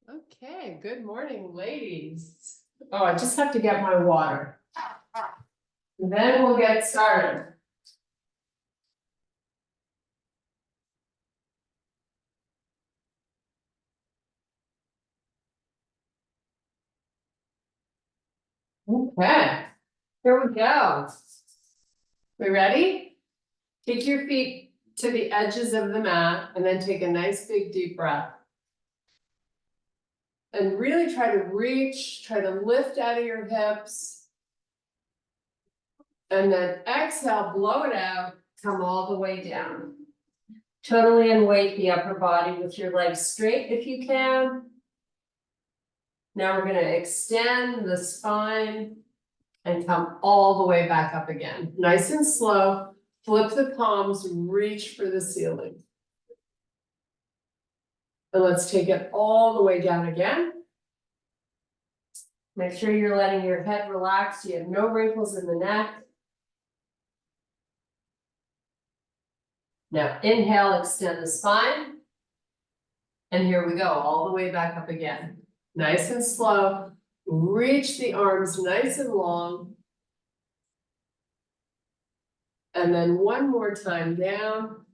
Okay, good morning, ladies. Oh, I just have to get my water. And then we'll get started. Okay, here we go. We ready? Take your feet to the edges of the mat and then take a nice big deep breath. And really try to reach, try to lift out of your hips. And then exhale, blow it out, come all the way down. Totally unweight the upper body with your legs straight if you can. Now we're gonna extend the spine and come all the way back up again. Nice and slow, flip the palms, reach for the ceiling. And let's take it all the way down again. Make sure you're letting your head relax, you have no wrinkles in the neck. Now inhale, extend the spine. And here we go, all the way back up again. Nice and slow, reach the arms nice and long. And then one more time down.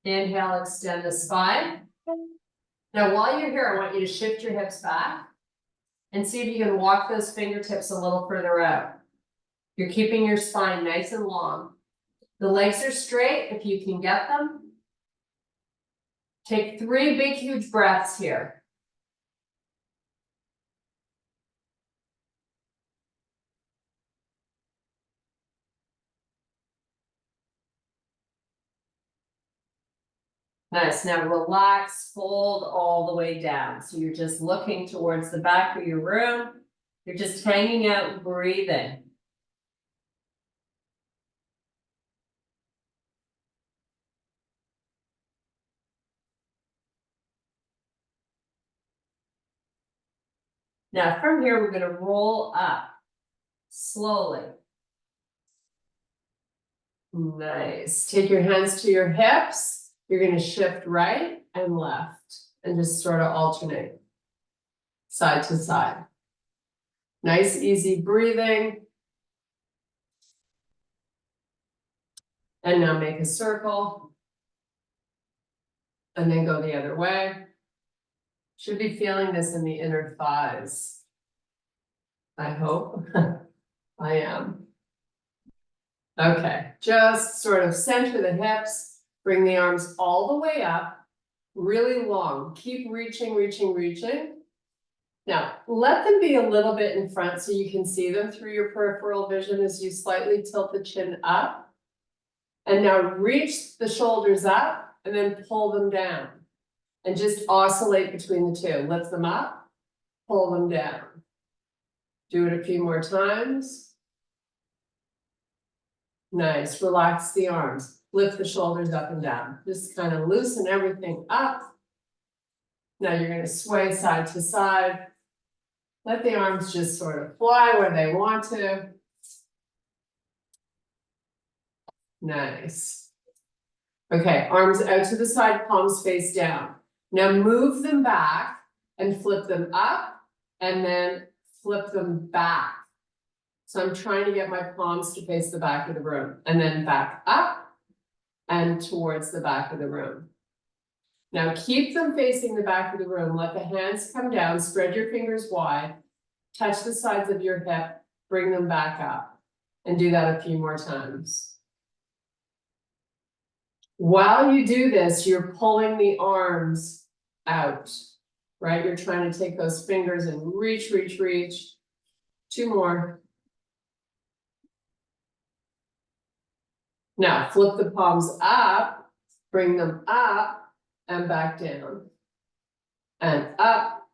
Inhale, extend the spine. Now while you're here, I want you to shift your hips back and see if you can walk those fingertips a little further out. You're keeping your spine nice and long. The legs are straight if you can get them. Take 3 big, huge breaths here. Nice, now relax, fold all the way down. So you're just looking towards the back of your room. You're just hanging out, breathing. Now from here, we're gonna roll up slowly. Nice, take your hands to your hips. You're gonna shift right and left and just sort of alternate side to side. Nice, easy breathing. And now make a circle. And then go the other way. Should be feeling this in the inner thighs. I hope. I am. Okay, just sort of center the hips. Bring the arms all the way up. Really long. Keep reaching, reaching, reaching. Now, let them be a little bit in front so you can see them through your peripheral vision as you slightly tilt the chin up. And now reach the shoulders up and then pull them down. And just oscillate between the two. Lift them up, pull them down. Do it a few more times. Nice, relax the arms. Lift the shoulders up and down. Just kind of loosen everything up. Now you're going to sway side to side. Let the arms just sort of fly where they want to. Nice. Okay, arms out to the side, palms face down. Now move them back and flip them up and then flip them back. So I'm trying to get my palms to face the back of the room and then back up and towards the back of the room. Now keep them facing the back of the room. Let the hands come down, spread your fingers wide, touch the sides of your hip, bring them back up, and do that a few more times. While you do this, you're pulling the arms out, right? You're trying to take those fingers and reach, reach, reach. 2 more. Now flip the palms up, bring them up and back down. And up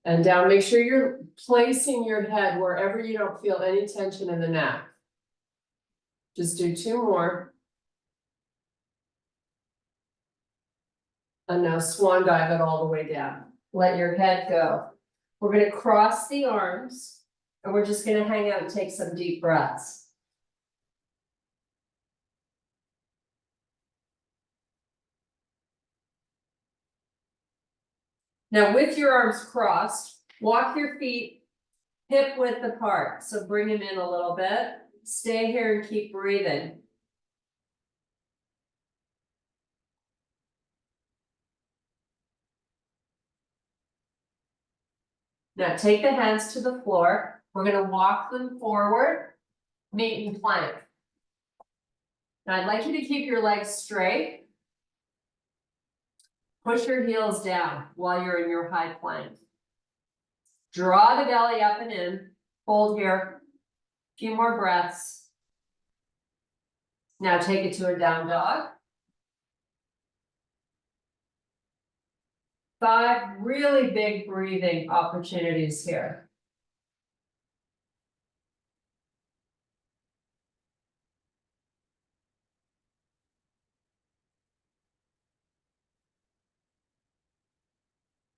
and down. Make sure you're placing your head wherever you don't feel any tension in the neck. Just do 2 more. And now swan dive it all the way down. Let your head go. We're going to cross the arms and we're just going to hang out and take some deep breaths. Now with your arms crossed, walk your feet hip width apart. So bring them in a little bit. Stay here and keep breathing. Now take the hands to the floor. We're going to walk them forward, meet in plank. Now I'd like you to keep your legs straight. Push your heels down while you're in your high plank. Draw the belly up and in. Hold here. A few more breaths. Now take it to a down dog. 5 really big breathing opportunities here.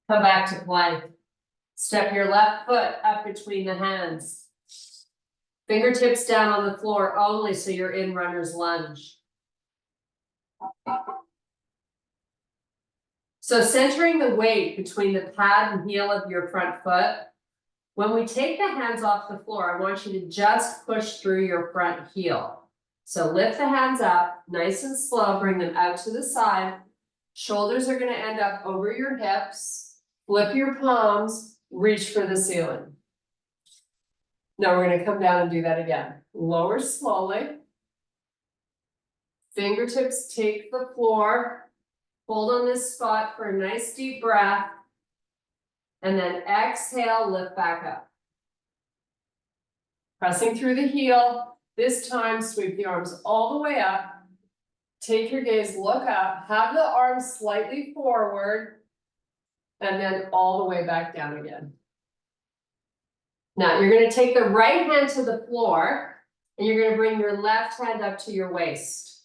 Come back to plank. Step your left foot up between the hands. Fingertips down on the floor only so you're in runner's lunge. So centering the weight between the pad and heel of your front foot. When we take the hands off the floor, I want you to just push through your front heel. So lift the hands up, nice and slow, bring them out to the side. Shoulders are going to end up over your hips. Flip your palms, reach for the ceiling. Now we're going to come down and do that again. Lower slowly. Fingertips take the floor. Hold on this spot for a nice deep breath. And then exhale, lift back up. Pressing through the heel. This time, sweep the arms all the way up. Take your gaze, look up, have the arms slightly forward, and then all the way back down again. Now, you're going to take the right hand to the floor, and you're going to bring your left hand up to your waist.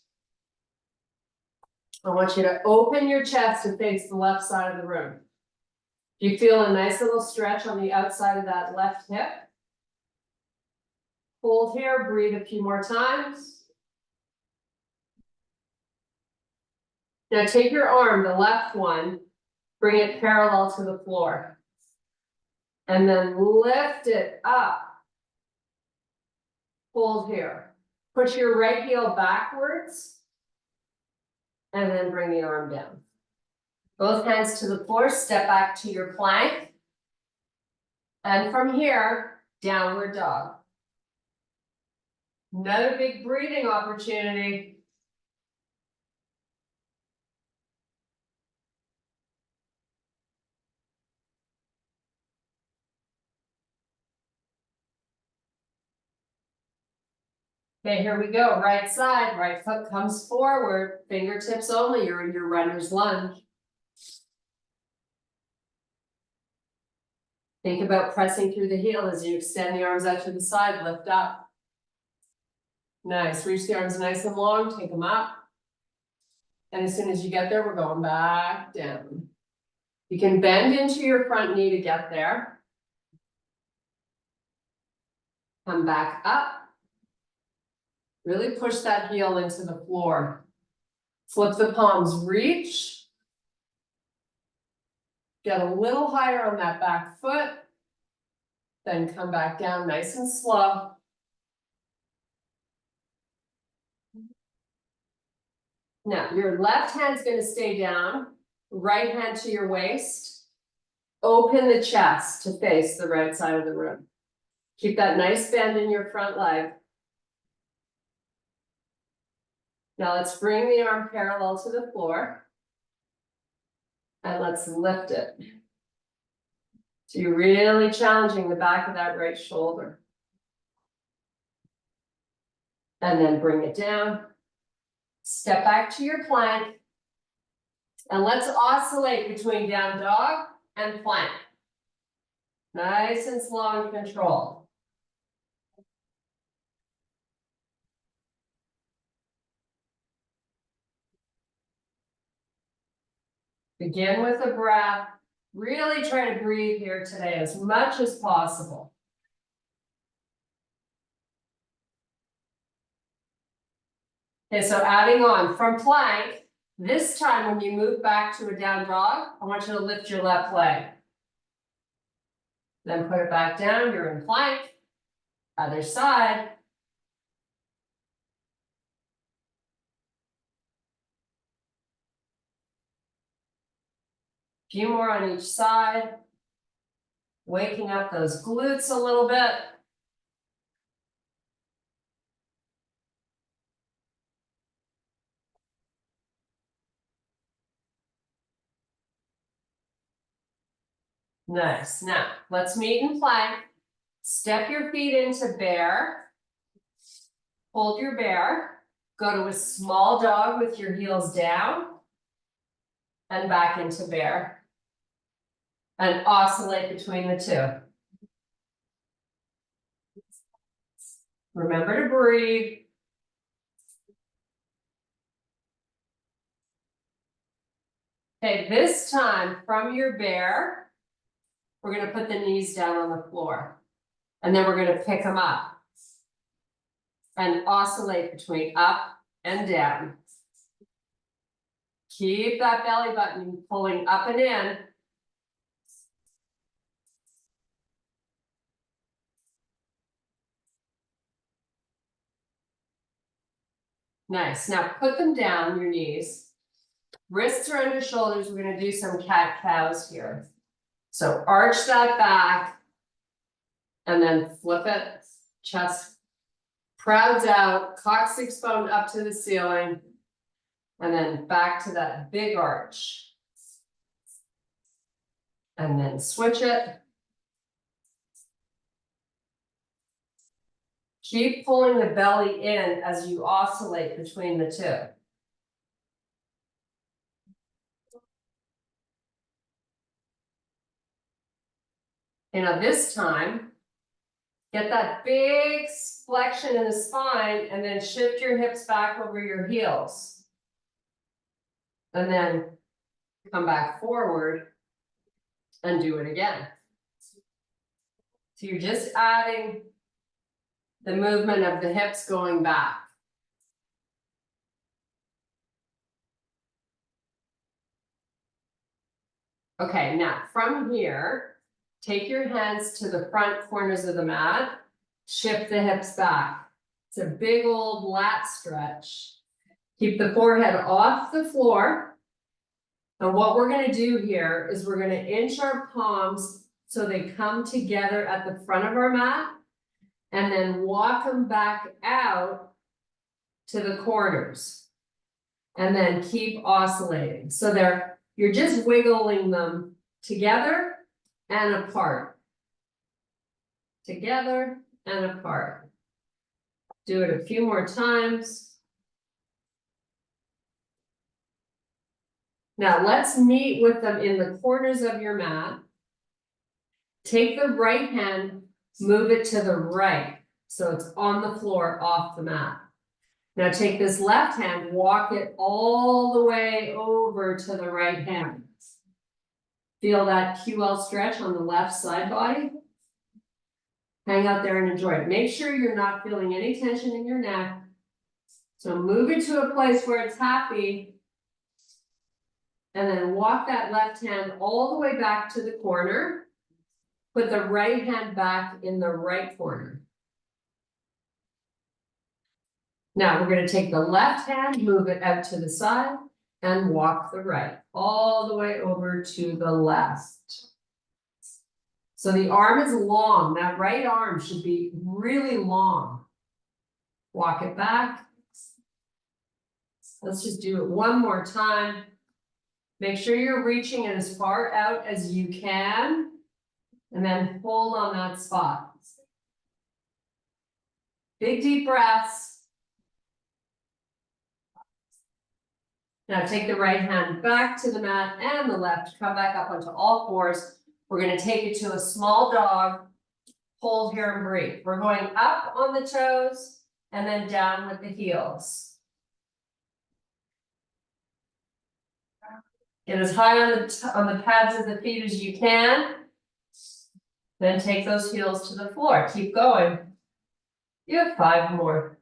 I want you to open your chest and face the left side of the room. You feel a nice little stretch on the outside of that left hip. Hold here, breathe a few more times. Now take your arm, the left one, bring it parallel to the floor. And then lift it up. Hold here. Push your right heel backwards. And then bring the arm down. Both hands to the floor, step back to your plank. And from here, downward dog. Another big breathing opportunity. Okay, here we go. Right side, right foot comes forward, fingertips only. You're in your runner's lunge. Think about pressing through the heel as you extend the arms out to the side, lift up. Nice, reach the arms nice and long, take them up. And as soon as you get there, we're going back down. You can bend into your front knee to get there. Come back up. Really push that heel into the floor. Flip the palms, reach. Get a little higher on that back foot. Then come back down nice and slow. Now, your left hand's going to stay down, right hand to your waist. Open the chest to face the right side of the room. Keep that nice bend in your front leg. Now let's bring the arm parallel to the floor. And let's lift it. So you're really challenging the back of that right shoulder. And then bring it down. Step back to your plank. And let's oscillate between down dog and plank. Nice and slow and controlled. Begin with a breath. Really try to breathe here today as much as possible. Okay, so adding on from plank, This time, when you move back to a down dog, I want you to lift your left leg. Then put it back down, you're in plank. Other side. Few more on each side. Waking up those glutes a little bit. Nice. Now, let's meet in plank. Step your feet into bear. Hold your bear. Go to a small dog with your heels down. And back into bear. And oscillate between the two. Remember to breathe. Okay, this time from your bear, we're going to put the knees down on the floor. And then we're going to pick them up. And oscillate between up and down. Keep that belly button pulling up and in. Nice. Now put them down, your knees. Wrists are under shoulders. We're going to do some cat-cows here. So arch that back. And then flip it. Chest prouds out. Coccyx bone up to the ceiling. And then back to that big arch. And then switch it. Keep pulling the belly in as you oscillate between the two. And now this time, get that big flexion in the spine and then shift your hips back over your heels. And then come back forward and do it again. So you're just adding the movement of the hips going back. Okay, now from here, take your hands to the front corners of the mat, shift the hips back. It's a big old lat stretch. Keep the forehead off the floor. And what we're going to do here is we're going to inch our palms so they come together at the front of our mat. And then walk them back out to the corners. And then keep oscillating. So you're just wiggling them together and apart. Together and apart. Do it a few more times. Now let's meet with them in the corners of your mat. Take the right hand, move it to the right, so it's on the floor off the mat. Now take this left hand, walk it all the way over to the right hand. Feel that QL stretch on the left side body. Hang out there and enjoy it. Make sure you're not feeling any tension in your neck. So move it to a place where it's happy. And then walk that left hand all the way back to the corner. Put the right hand back in the right corner. Now we're going to take the left hand, move it out to the side, and walk the right, all the way over to the left. So the arm is long. That right arm should be really long. Walk it back. Let's just do it one more time. Make sure you're reaching it as far out as you can. And then hold on that spot. Big deep breaths. Now take the right hand back to the mat and the left. Come back up onto all fours. We're going to take it to a small dog. Hold here and breathe. We're going up on the toes and then down with the heels. Get as high on the pads of the feet as you can. Then take those heels to the floor. Keep going. You have 5 more.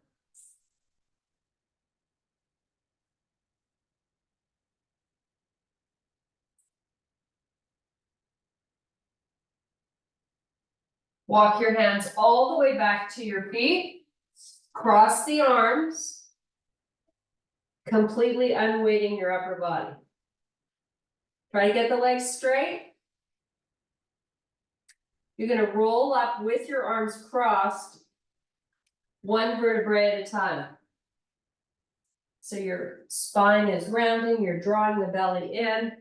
Walk your hands all the way back to your feet. Cross the arms. Completely unweighting your upper body. Try to get the legs straight. You're gonna roll up with your arms crossed, one vertebrae at a time. So your spine is rounding, you're drawing the belly in.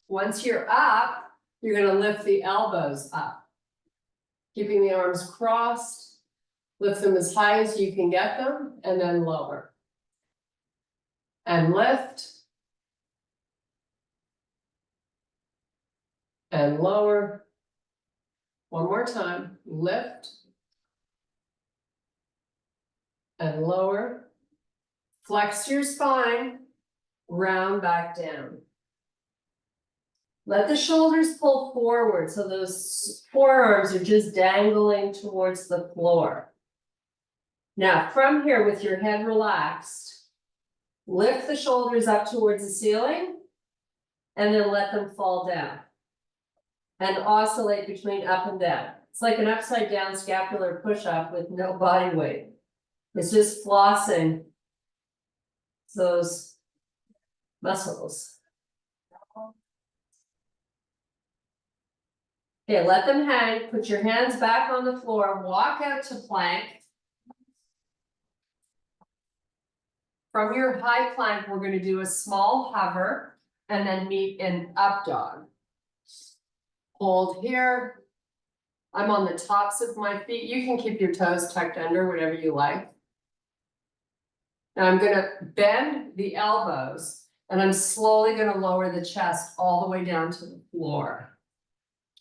Once you're up, you're gonna lift the elbows up. Keeping the arms crossed, lift them as high as you can get them, and then lower. And lift. And lower. One more time, lift. And lower. Flex your spine, round back down. Let the shoulders pull forward so those forearms are just dangling towards the floor. Now from here with your head relaxed, lift the shoulders up towards the ceiling and then let them fall down. And oscillate between up and down. It's like an upside down scapular push-up with no body weight. It's just flossing those muscles. Okay, let them hang, put your hands back on the floor, walk out to plank. From your high plank, we're gonna do a small hover and then meet in up dog. Hold here. I'm on the tops of my feet. You can keep your toes tucked under, whatever you like. Now I'm gonna bend the elbows and I'm slowly gonna lower the chest all the way down to the floor.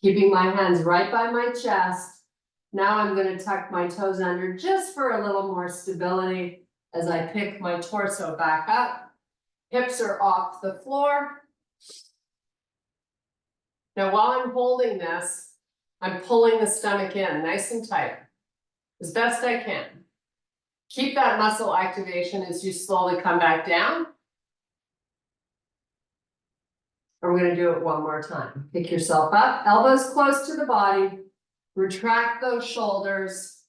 Keeping my hands right by my chest. Now I'm gonna tuck my toes under just for a little more stability as I pick my torso back up. Hips are off the floor. Now while I'm holding this, I'm pulling the stomach in nice and tight, as best I can. Keep that muscle activation as you slowly come back down. And we're gonna do it one more time. Pick yourself up, elbows close to the body, retract those shoulders,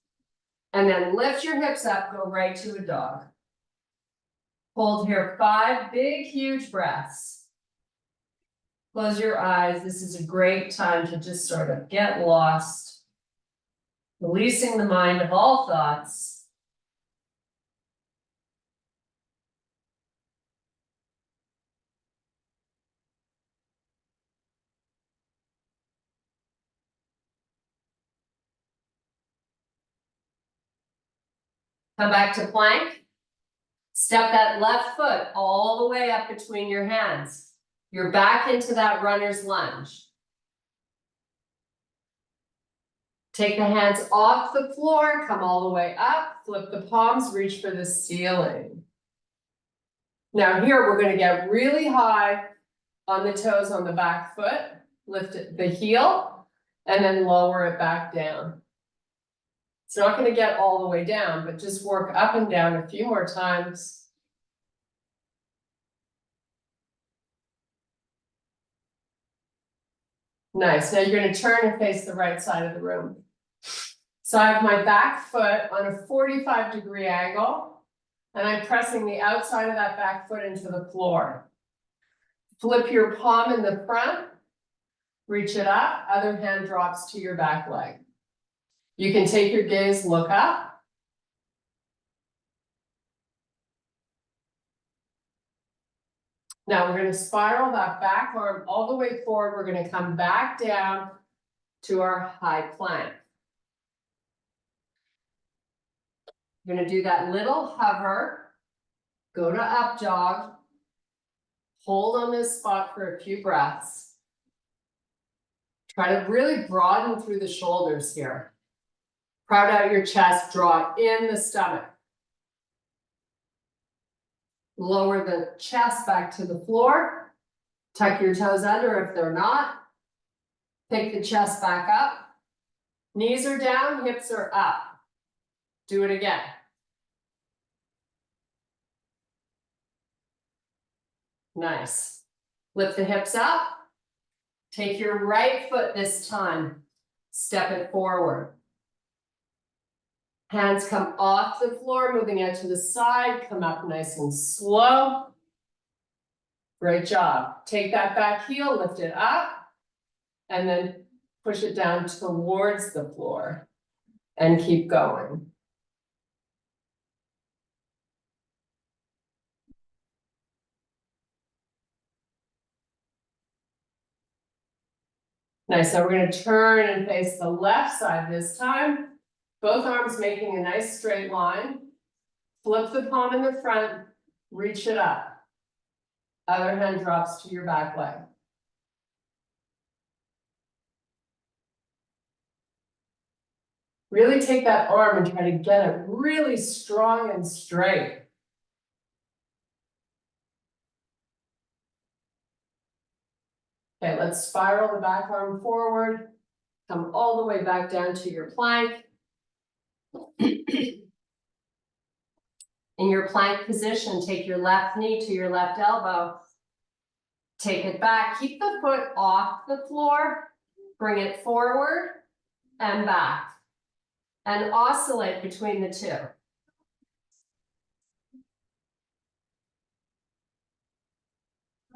and then lift your hips up, go right to a dog. Hold here 5 big, huge breaths. Close your eyes. This is a great time to just sort of get lost, releasing the mind of all thoughts. Come back to plank. Step that left foot all the way up between your hands. You're back into that runner's lunge. Take the hands off the floor, come all the way up, flip the palms, reach for the ceiling. Now here we're gonna get really high on the toes on the back foot, lift it, the heel, and then lower it back down. It's not gonna get all the way down, but just work up and down a few more times. Nice, now you're gonna turn and face the right side of the room. So I have my back foot on a 45-degree angle, and I'm pressing the outside of that back foot into the floor. Flip your palm in the front, reach it up, other hand drops to your back leg. You can take your gaze, look up. Now we're going to spiral that back arm all the way forward. We're going to come back down to our high plank. You're going to do that little hover, go to up dog, hold on this spot for a few breaths. Try to really broaden through the shoulders here. Crowd out your chest, draw in the stomach. Lower the chest back to the floor. Tuck your toes under if they're not. Pick the chest back up. Knees are down, hips are up. Do it again. Nice. Lift the hips up. Take your right foot this time. step it forward. Hands come off the floor, moving out to the side, come up nice and slow. Great job. Take that back heel, lift it up, and then push it down towards the floor and keep going. Nice, now we're gonna turn and face the left side this time. Both arms making a nice straight line. Flip the palm in the front, reach it up. Other hand drops to your back leg. Really take that arm and try to get it really strong and straight. Okay, let's spiral the back arm forward. Come all the way back down to your plank. In your plank position, take your left knee to your left elbow. Take it back, keep the foot off the floor, bring it forward and back. And oscillate between the two.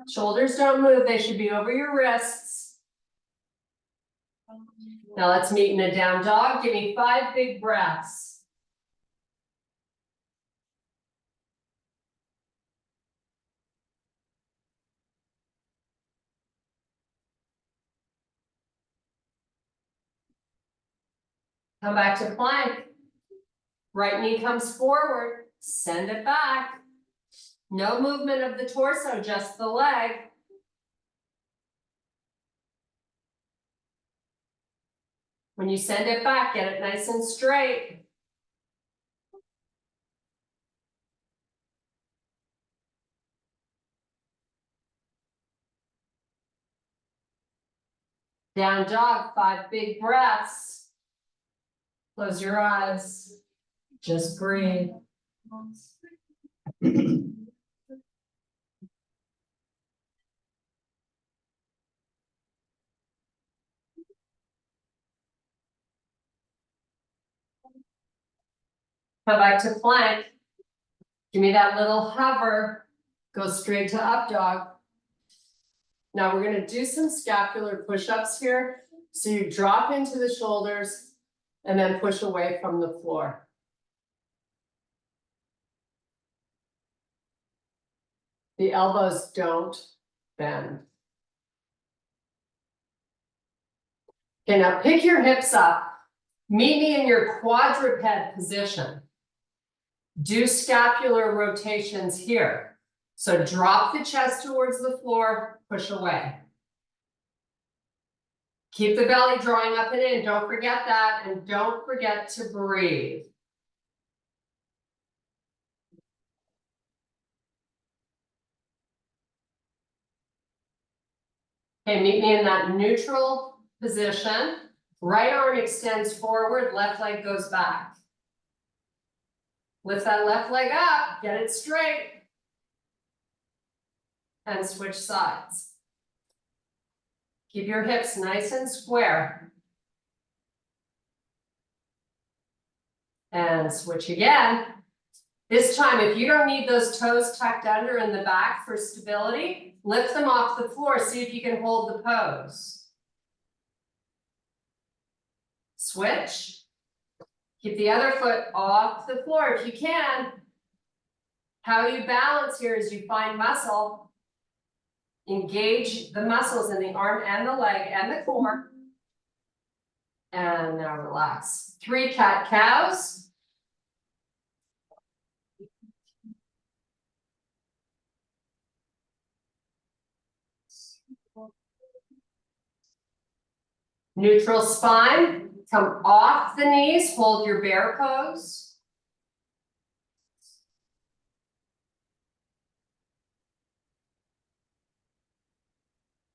Shoulders don't move, they should be over your wrists. Now let's meet in a down dog. Give me 5 big breaths. Come back to plank. Right knee comes forward, send it back. No movement of the torso, just the leg. When you send it back, get it nice and straight. Down dog, 5 big breaths. Close your eyes. Just breathe. Come back to plank. Give me that little hover. Go straight to up dog. Now we're gonna do some scapular push-ups here. So you drop into the shoulders and then push away from the floor. The elbows don't bend. Okay, now pick your hips up. Meet me in your quadruped position. Do scapular rotations here. So drop the chest towards the floor, push away. Keep the belly drawing up and in, don't forget that, and don't forget to breathe. Okay, meet me in that neutral position. Right arm extends forward, left leg goes back. Lift that left leg up, get it straight. And switch sides. Keep your hips nice and square. And switch again. This time, if you don't need those toes tucked under in the back for stability, lift them off the floor, see if you can hold the pose. Switch. Keep the other foot off the floor if you can. How you balance here is you find muscle. Engage the muscles in the arm and the leg and the core. And now relax. 3 cat-cows. Neutral spine. Come off the knees, hold your bear pose.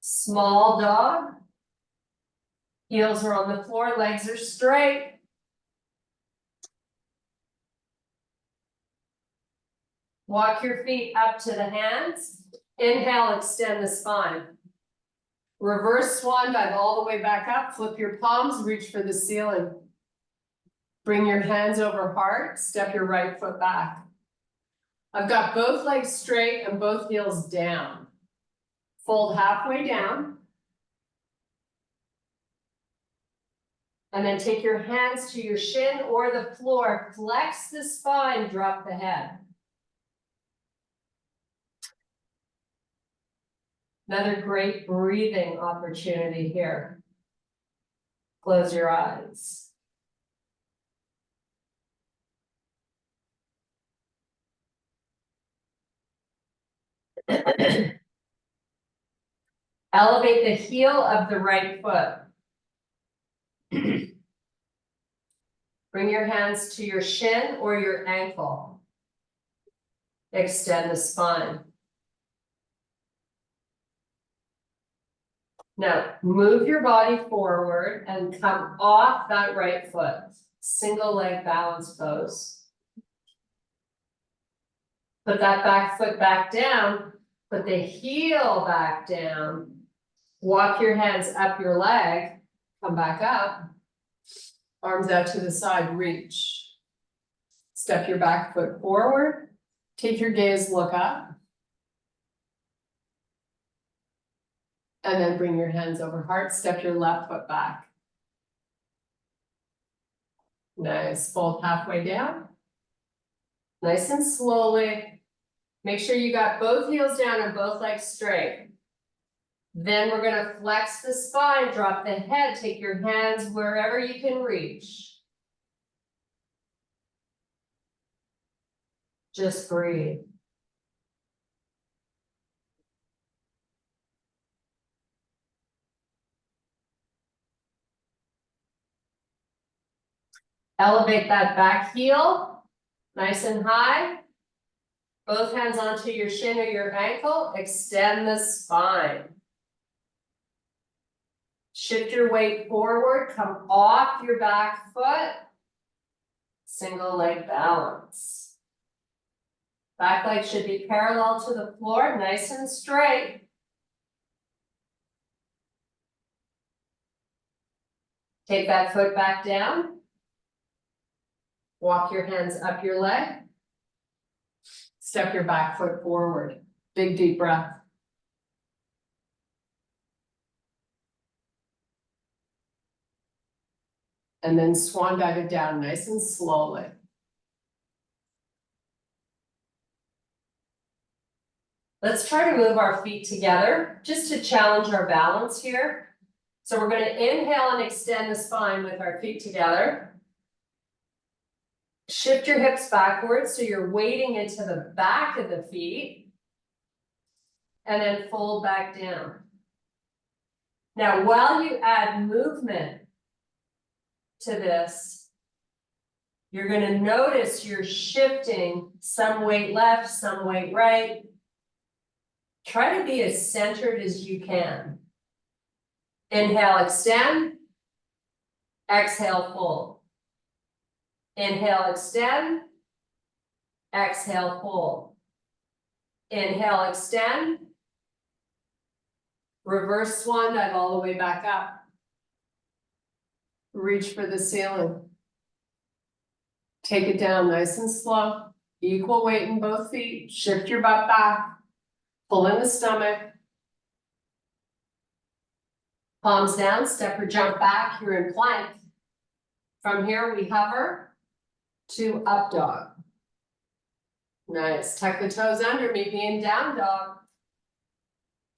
Small dog. Heels are on the floor, legs are straight. Walk your feet up to the hands. Inhale, extend the spine. Reverse swan dive all the way back up, flip your palms, reach for the ceiling. Bring your hands over heart, step your right foot back. I've got both legs straight and both heels down. Fold halfway down. And then take your hands to your shin or the floor, flex the spine, drop the head. Another great breathing opportunity here. Close your eyes. Elevate the heel of the right foot. Bring your hands to your shin or your ankle. Extend the spine. Now, move your body forward and come off that right foot. Single leg balance pose. Put that back foot back down. Put the heel back down. Walk your hands up your leg. Come back up. Arms out to the side, reach. Step your back foot forward. Take your gaze, look up. And then bring your hands over heart, step your left foot back. Nice, fold halfway down. Nice and slowly. Make sure you got both heels down and both legs straight. Then we're gonna flex the spine, drop the head, take your hands wherever you can reach. Just breathe. Elevate that back heel, nice and high. Both hands onto your shin or your ankle, extend the spine. Shift your weight forward, come off your back foot. Single leg balance. Back leg should be parallel to the floor, nice and straight. Take that foot back down. Walk your hands up your leg. Step your back foot forward. Big deep breath. And then swan dive it down nice and slowly. Let's try to move our feet together just to challenge our balance here. So we're going to inhale and extend the spine with our feet together. Shift your hips backwards so you're weighting into the back of the feet. And then fold back down. Now, while you add movement to this, you're going to notice you're shifting some weight left, some weight right. Try to be as centered as you can. Inhale, extend. Exhale, fold. Inhale, extend. Exhale, fold. Inhale, extend. Reverse swan dive all the way back up. Reach for the ceiling. Take it down nice and slow. Equal weight in both feet. Shift your butt back. Pull in the stomach. Palms down, step or jump back. You're in plank. From here, we hover to up dog. Nice. Tuck the toes under, meet me in down dog.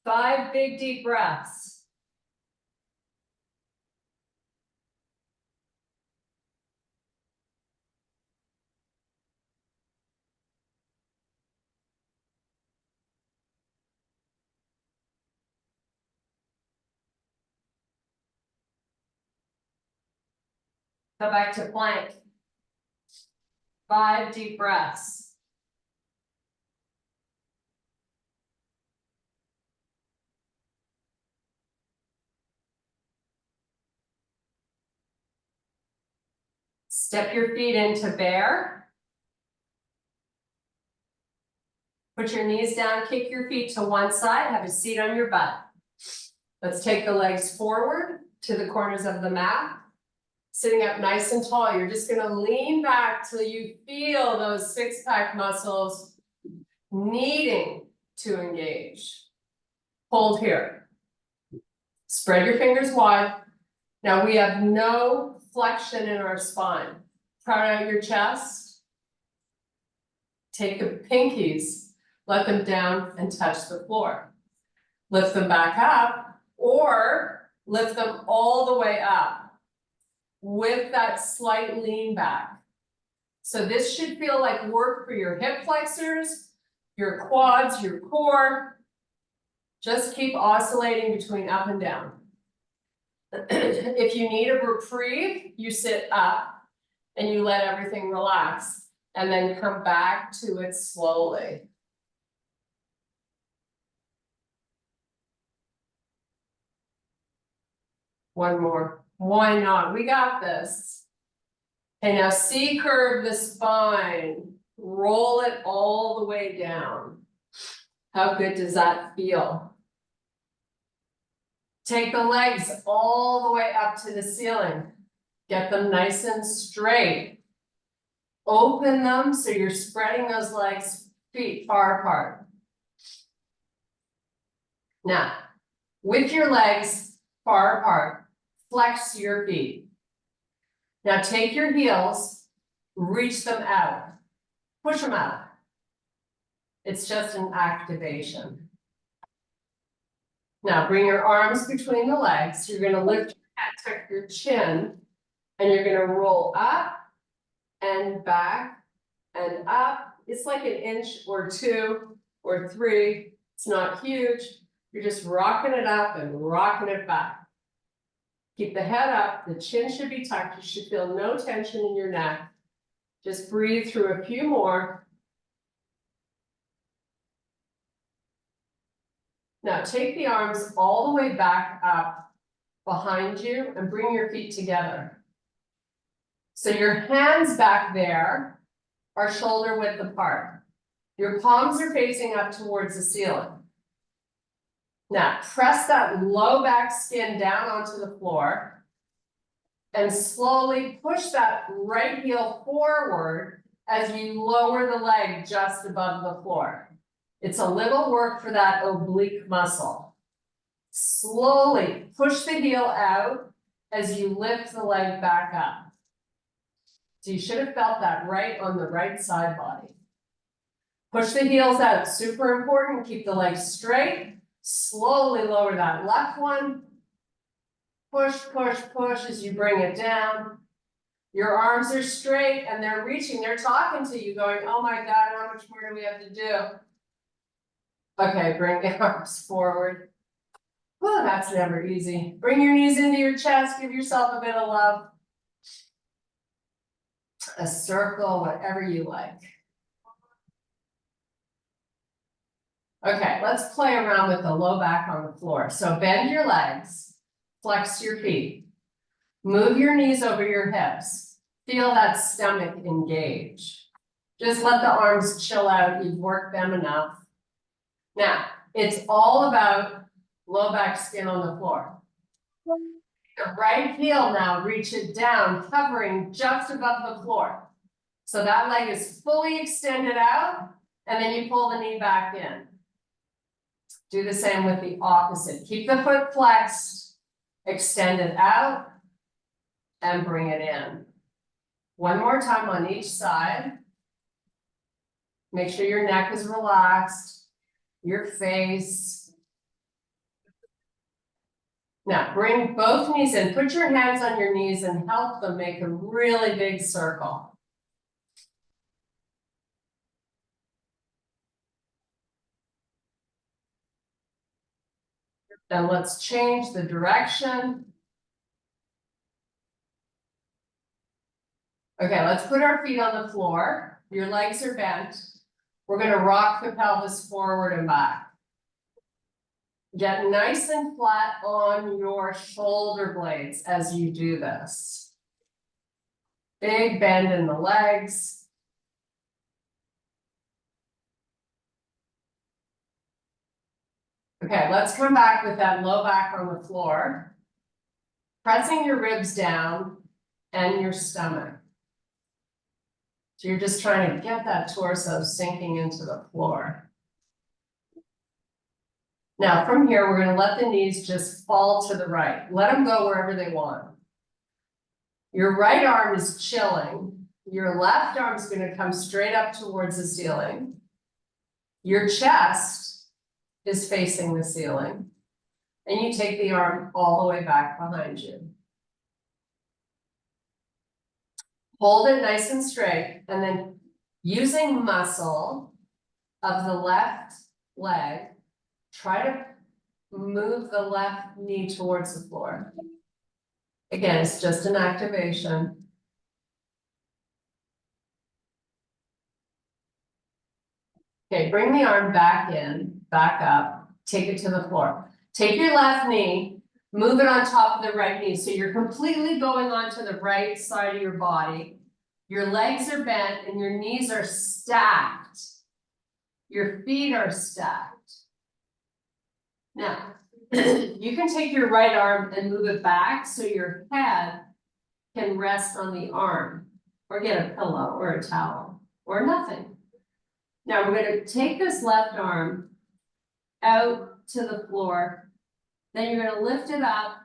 5 big deep breaths. Go back to plank. 5 deep breaths. Step your feet into bear. Put your knees down, kick your feet to one side, have a seat on your butt. Let's take the legs forward to the corners of the mat. Sitting up nice and tall, you're just gonna lean back till you feel those six-pack muscles needing to engage. Hold here. Spread your fingers wide. Now we have no flexion in our spine. Proud out your chest. Take the pinkies, let them down and touch the floor. Lift them back up or lift them all the way up with that slight lean back. So this should feel like work for your hip flexors, your quads, your core. Just keep oscillating between up and down. If you need a reprieve, you sit up and you let everything relax and then come back to it slowly. One more. Why not? We got this. Okay, now C-curve the spine. Roll it all the way down. How good does that feel? Take the legs all the way up to the ceiling. Get them nice and straight. Open them so you're spreading those legs, feet far apart. Now, with your legs far apart, flex your feet. Now take your heels, reach them out, push them out. It's just an activation. Now bring your arms between the legs. You're gonna lift your head, tuck your chin, and you're gonna roll up and back and up. It's like an inch or two or three. It's not huge. You're just rocking it up and rocking it back. Keep the head up, the chin should be tucked. You should feel no tension in your neck. Just breathe through a few more. Now take the arms all the way back up behind you and bring your feet together. So your hands back there are shoulder width apart. Your palms are facing up towards the ceiling. Now press that low back skin down onto the floor and slowly push that right heel forward as you lower the leg just above the floor. It's a little work for that oblique muscle. Slowly push the heel out as you lift the leg back up. So you should have felt that right on the right side body. Push the heels out, super important. Keep the legs straight. Slowly lower that left one. Push, push, push as you bring it down. Your arms are straight and they're reaching, they're talking to you going, oh my God, how much more do we have to do? Okay, bring the arms forward. Oh, that's never easy. Bring your knees into your chest, give yourself a bit of love. A circle, whatever you like. Okay, let's play around with the low back on the floor. So bend your legs, flex your feet, move your knees over your hips. Feel that stomach engage. Just let the arms chill out, you've worked them enough. Now, it's all about low back skin on the floor. The right heel now, reach it down, covering just above the floor. So that leg is fully extended out, and then you pull the knee back in. Do the same with the opposite. Keep the foot flexed, extend it out, and bring it in. One more time on each side. Make sure your neck is relaxed, your face. Now bring both knees in, put your hands on your knees and help them make a really big circle. Then let's change the direction. Okay, let's put our feet on the floor. Your legs are bent. We're gonna rock the pelvis forward and back. Get nice and flat on your shoulder blades as you do this. Big bend in the legs. Okay, let's come back with that low back on the floor. Pressing your ribs down and your stomach. So you're just trying to get that torso sinking into the floor. Now from here, we're gonna let the knees just fall to the right. Let them go wherever they want. Your right arm is chilling. Your left arm is gonna come straight up towards the ceiling. Your chest is facing the ceiling. And you take the arm all the way back behind you. Hold it nice and straight, and then using muscle of the left leg, try to move the left knee towards the floor. Again, it's just an activation. Okay, bring the arm back in, back up, take it to the floor. Take your left knee, move it on top of the right knee, so you're completely going onto the right side of your body. Your legs are bent and your knees are stacked. Your feet are stacked. Now, you can take your right arm and move it back so your head can rest on the arm, or get a pillow or a towel, or nothing. Now we're going to take this left arm out to the floor, then you're going to lift it up,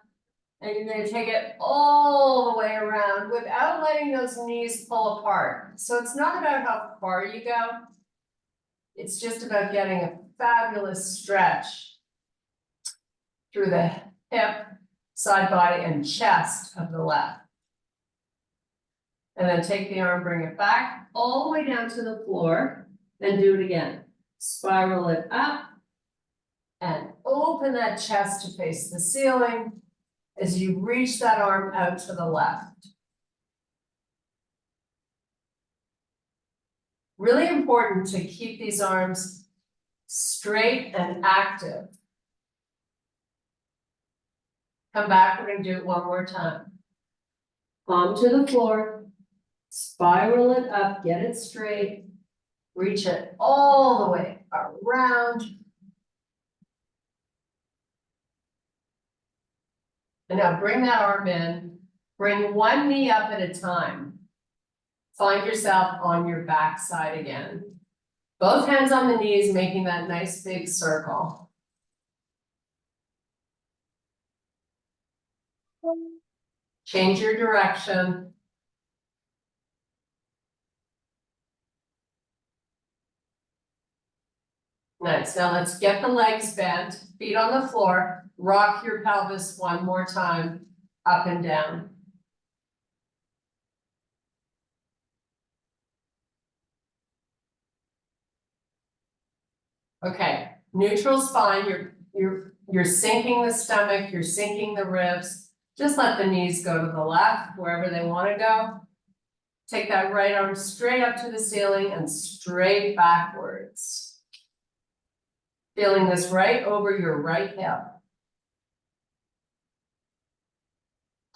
and you're going to take it all the way around without letting those knees pull apart. So it's not about how far you go, it's just about getting a fabulous stretch through the hip, side body, and chest of the left. And then take the arm, bring it back all the way down to the floor, then do it again. Spiral it up and open that chest to face the ceiling as you reach that arm out to the left. Really important to keep these arms straight and active. Come back, we're going to do it one more time. Palm to the floor, spiral it up, get it straight, reach it all the way around. And now bring that arm in, bring one knee up at a time. Find yourself on your back side again. Both hands on the knees, making that nice big circle. Change your direction. Nice, now let's get the legs bent, feet on the floor, rock your pelvis one more time, up and down. Okay, neutral spine, you're sinking the stomach, you're sinking the ribs. Just let the knees go to the left, wherever they want to go. Take that right arm straight up to the ceiling and straight backwards. Feeling this right over your right hip.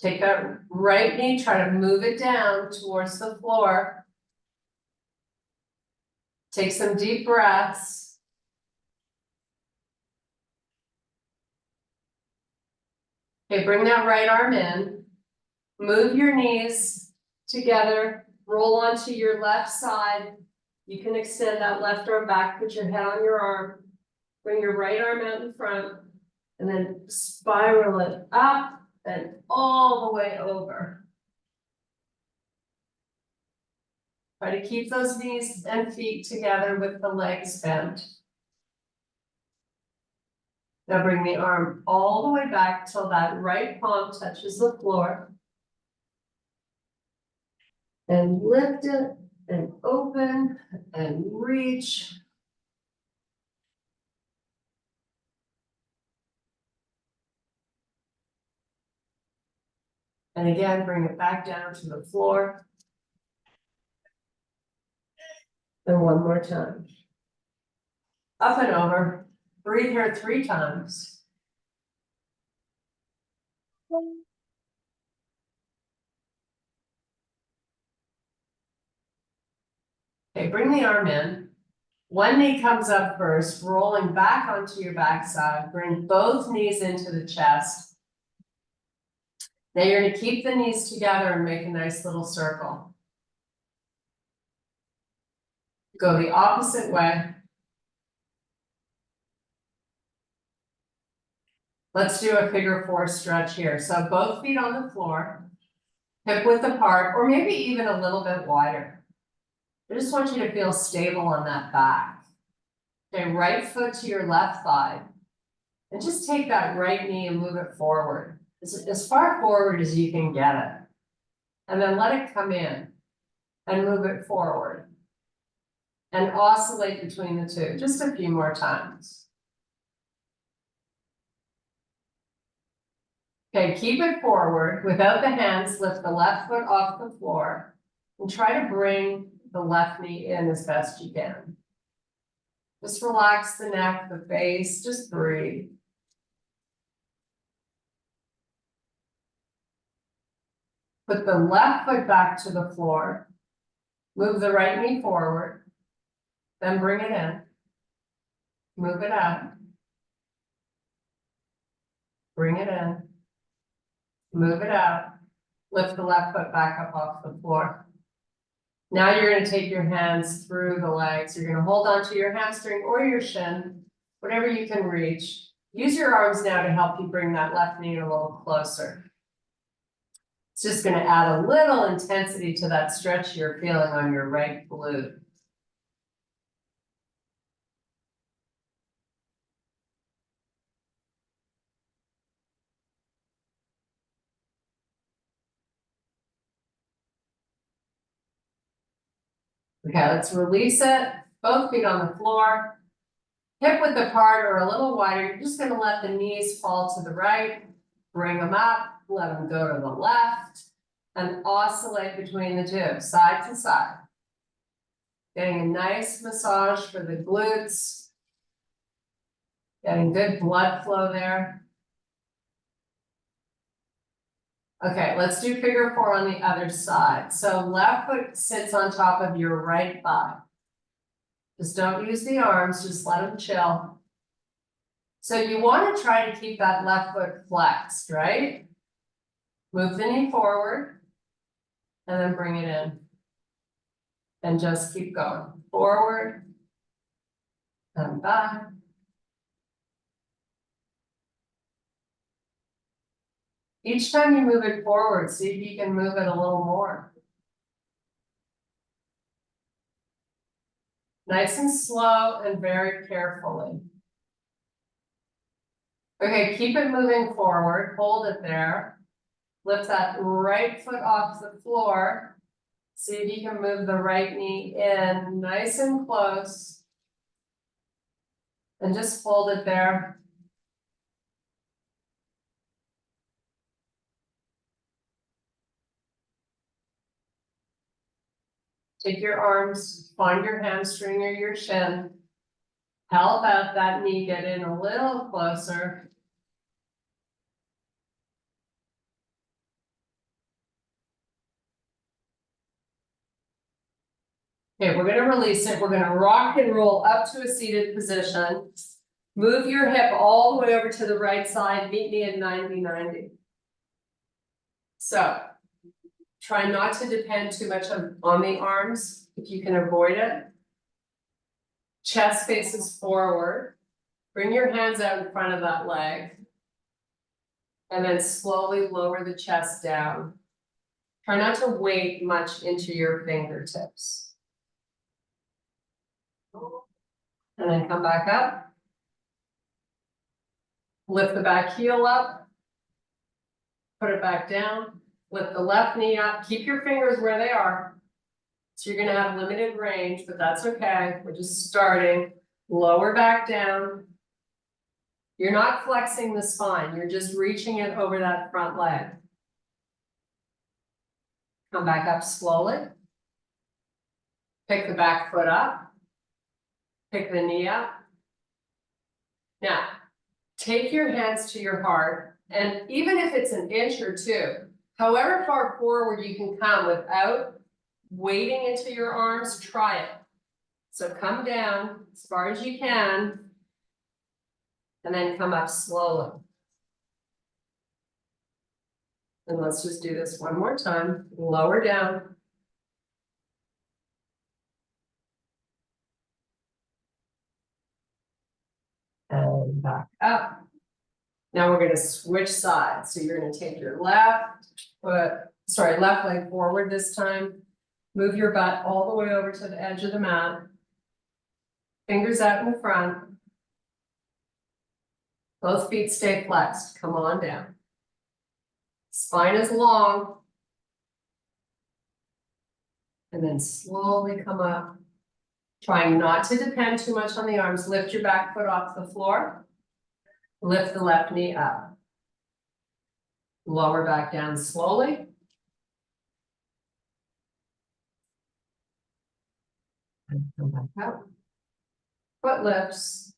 Take that right knee, try to move it down towards the floor. Take some deep breaths. Okay, bring that right arm in. Move your knees together, roll onto your left side. You can extend that left arm back, put your head on your arm. Bring your right arm out in front, and then spiral it up and all the way over. Try to keep those knees and feet together with the legs bent. Now bring the arm all the way back till that right palm touches the floor. And lift it and open and reach. And again, bring it back down to the floor. And one more time. Up and over. Breathe here 3 times. Okay, bring the arm in. One knee comes up first, rolling back onto your backside, bring both knees into the chest. Now you're gonna keep the knees together and make a nice little circle. Go the opposite way. Let's do a figure 4 stretch here. So both feet on the floor, hip width apart, or maybe even a little bit wider. I just want you to feel stable on that back. Okay, right foot to your left thigh. And just take that right knee and move it forward. As far forward as you can get it. And then let it come in and move it forward. And oscillate between the two, just a few more times. Okay, keep it forward. Without the hands, lift the left foot off the floor and try to bring the left knee in as best you can. Just relax the neck, the face, just breathe. Put the left foot back to the floor. Move the right knee forward. Then bring it in. Move it out. Bring it in. Move it out. Lift the left foot back up off the floor. Now you're going to take your hands through the legs. You're going to hold onto your hamstring or your shin, whatever you can reach. Use your arms now to help you bring that left knee a little closer. It's just going to add a little intensity to that stretch you're feeling on your right glute. Okay, let's release it. Both feet on the floor. Hip width apart or a little wider. You're just gonna let the knees fall to the right. Bring them up, let them go to the left. And oscillate between the two, side to side. Getting a nice massage for the glutes. Getting good blood flow there. Okay, let's do figure 4 on the other side. So left foot sits on top of your right thigh. Just don't use the arms, just let them chill. So you want to try to keep that left foot flexed, right? Move the knee forward and then bring it in. And just keep going. Forward and back. Each time you move it forward, see if you can move it a little more. Nice and slow and very carefully. Okay, keep it moving forward, hold it there. Lift that right foot off the floor. See if you can move the right knee in, nice and close. And just hold it there. Take your arms, find your hamstring or your shin. Help out that knee, get in a little closer. Okay, we're gonna release it. We're gonna rock and roll up to a seated position. Move your hip all the way over to the right side, meet me at 90-90. So, try not to depend too much on the arms, if you can avoid it. Chest faces forward. Bring your hands out in front of that leg. And then slowly lower the chest down. Try not to weight much into your fingertips. And then come back up. Lift the back heel up. Put it back down. Lift the left knee up. Keep your fingers where they are. So you're gonna have limited range, but that's okay. We're just starting. Lower back down. You're not flexing the spine. You're just reaching it over that front leg. Come back up slowly. Pick the back foot up. Pick the knee up. Now, take your hands to your heart, and even if it's an inch or two, however far forward you can come without weighting into your arms, try it. So come down as far as you can. And then come up slowly. And let's just do this one more time, lower down. And back up. Now we're gonna switch sides, so you're gonna take your left leg forward this time. Move your butt all the way over to the edge of the mat. Fingers out in front. Both feet stay flexed, come on down. Spine is long. And then slowly come up. Trying not to depend too much on the arms, lift your back foot off the floor. Lift the left knee up. Lower back down slowly. And come back up. Foot lifts,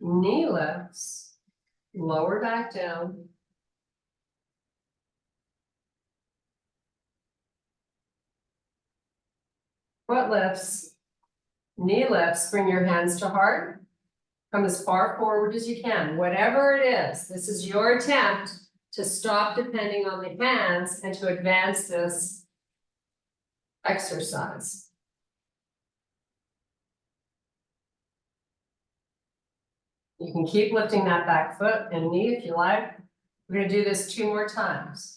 knee lifts. Lower back down. Foot lifts, knee lifts, bring your hands to heart. Come as far forward as you can, whatever it is. This is your attempt to stop depending on the hands and to advance this exercise. You can keep lifting that back foot and knee if you like. We're going to do this 2 more times.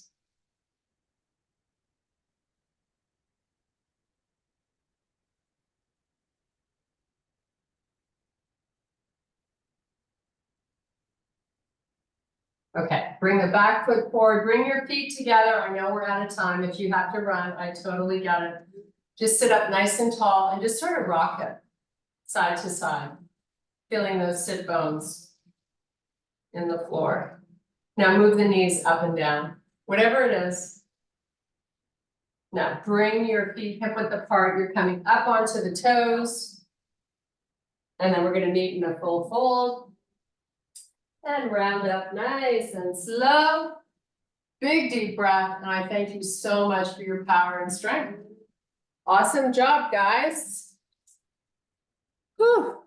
Okay, bring the back foot forward, bring your feet together. I know we're out of time. If you have to run, I totally get it. Just sit up nice and tall and just sort of rock it side to side, feeling those sit bones in the floor. Now move the knees up and down, whatever it is. Now bring your feet hip width apart. You're coming up onto the toes. And then we're going to meet in a full fold. And round up nice and slow. Big deep breath. And I thank you so much for your power and strength. Awesome job, guys. Whew.